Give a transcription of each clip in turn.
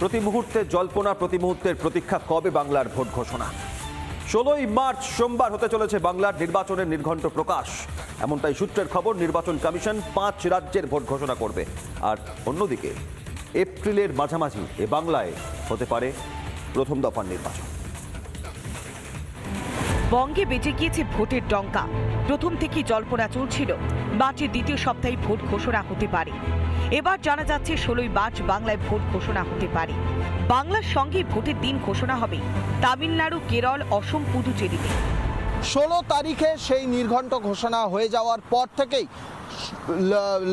প্রতি মুহূর্তে জল্পনা, প্রতি মুহূর্তের প্রতীক্ষা, কবে বাংলার ভোট ঘোষণা। 16ই মার্চ সোমবার হতে চলেছে বাংলার নির্বাচনের নির্ঘণ্ট প্রকাশ। এমনটাই সূত্রের খবর। নির্বাচন কমিশন 5 রাজ্যের ভোট ঘোষণা করবে। আর অন্যদিকে এপ্রিলের মাঝামাঝি এ বাংলায় হতে পারে প্রথম দফার নির্বাচন। বঙ্গে বেজে গিয়েছে ভোটের ডঙ্কা। প্রথম থেকেই জল্পনা চলছিল মার্চের দ্বিতীয় সপ্তাহে ভোট ঘোষণা হতে পারে। এবার জানা যাচ্ছে 16ই মার্চ বাংলায় ভোট ঘোষণা হতে পারে। বাংলার সঙ্গে ভোটের দিন ঘোষণা হবে তামিলনাড়ু, কেরল, অসম, পুদুচেরিতে। 16 তারিখে সেই নির্ঘণ্ট ঘোষণা হয়ে যাওয়ার পর থেকেই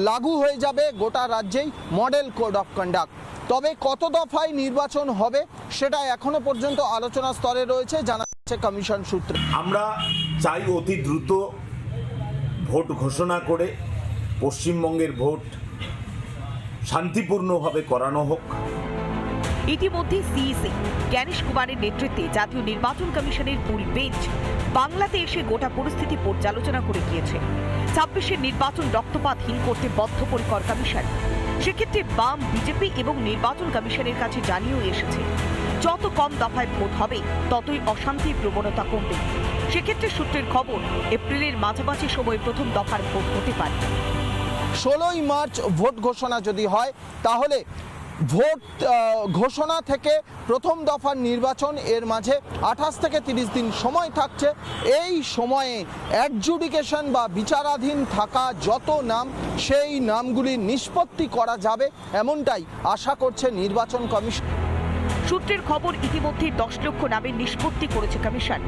লাগু হয়ে যাবে গোটা রাজ্যেই মডেল কোড অফ কন্ডাক্ট। তবে কত দফায় নির্বাচন হবে সেটা এখনো পর্যন্ত আলোচনা স্তরে রয়েছে, জানা যাচ্ছে কমিশন সূত্রে। আমরা চাই অতি দ্রুত ভোট ঘোষণা করে পশ্চিমবঙ্গের ভোট শান্তিপূর্ণভাবে করানো হোক। ইতিমধ্যে সিইসি জ্ঞানেশ কুমারের নেতৃত্বে জাতীয় নির্বাচন কমিশনের ফুল বেঞ্চ বাংলাতে এসে গোটা পরিস্থিতি পর্যালোচনা করে গিয়েছে। 26-এর নির্বাচন রক্তপাতহীন করতে বদ্ধপরিকর কমিশন। সেক্ষেত্রে বাম, বিজেপি এবং নির্বাচন কমিশনের কাছে জানিয়েও এসেছে যত কম দফায় ভোট হবে ততই অশান্তির প্রবণতা কমবে। সেক্ষেত্রে সূত্রের খবর এপ্রিলের মাঝামাঝি সময় প্রথম দফার ভোট হতে পারে। 16ই মার্চ ভোট ঘোষণা যদি হয় তাহলে ভোট ঘোষণা থেকে প্রথম দফার নির্বাচন এর মাঝে 28 থেকে 30 দিন সময় থাকছে। এই সময়ে অ্যাডজুডিকেশন বা বিচারাধীন থাকা যত নাম সেই নামগুলি নিষ্পত্তি করা যাবে এমনটাই আশা করছে নির্বাচন কমিশন। সূত্রের খবর ইতিমধ্যে 10 লক্ষ নামের নিষ্পত্তি করেছে কমিশন।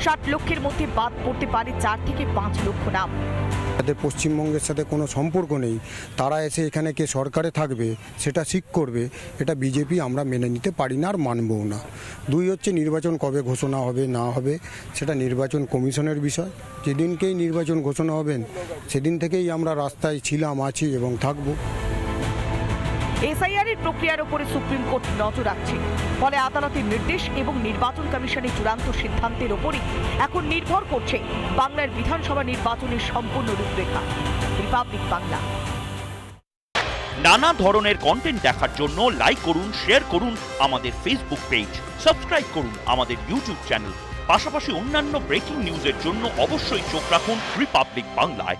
60 লক্ষের মধ্যে বাদ পড়তে পারে 4 থেকে 5 লক্ষ নাম। তাদের পশ্চিমবঙ্গের সাথে কোনো সম্পর্ক নেই, তারা এসে এখানে কে সরকারে থাকবে সেটা ঠিক করবে, এটা বিজেপি আমরা মেনে নিতে পারি না আর মানবও না। 2 হচ্ছে নির্বাচন কবে ঘোষণা হবে না হবে সেটা নির্বাচন কমিশনের বিষয়। যেদিনকেই নির্বাচন ঘোষণা হবেন সেদিন থেকেই আমরা রাস্তায় ছিলাম, আছি এবং থাকবো। এসআইআর এর প্রক্রিয়ার উপরে সুপ্রিম কোর্ট নজর রাখছে। ফলে আদালতের নির্দেশ এবং নির্বাচন কমিশনের চূড়ান্ত সিদ্ধান্তের উপরই এখন নির্ভর করছে বাংলার বিধানসভা নির্বাচনের সম্পূর্ণ রূপরেখা। রিপাবলিক বাংলা। নানা ধরনের কন্টেন্ট দেখার জন্য লাইক করুন, শেয়ার করুন আমাদের ফেসবুক পেজ, সাবস্ক্রাইব করুন আমাদের ইউটিউব চ্যানেল। পাশাপাশি অন্যান্য ব্রেকিং নিউজের জন্য অবশ্যই চোখ রাখুন রিপাবলিক বাংলায়।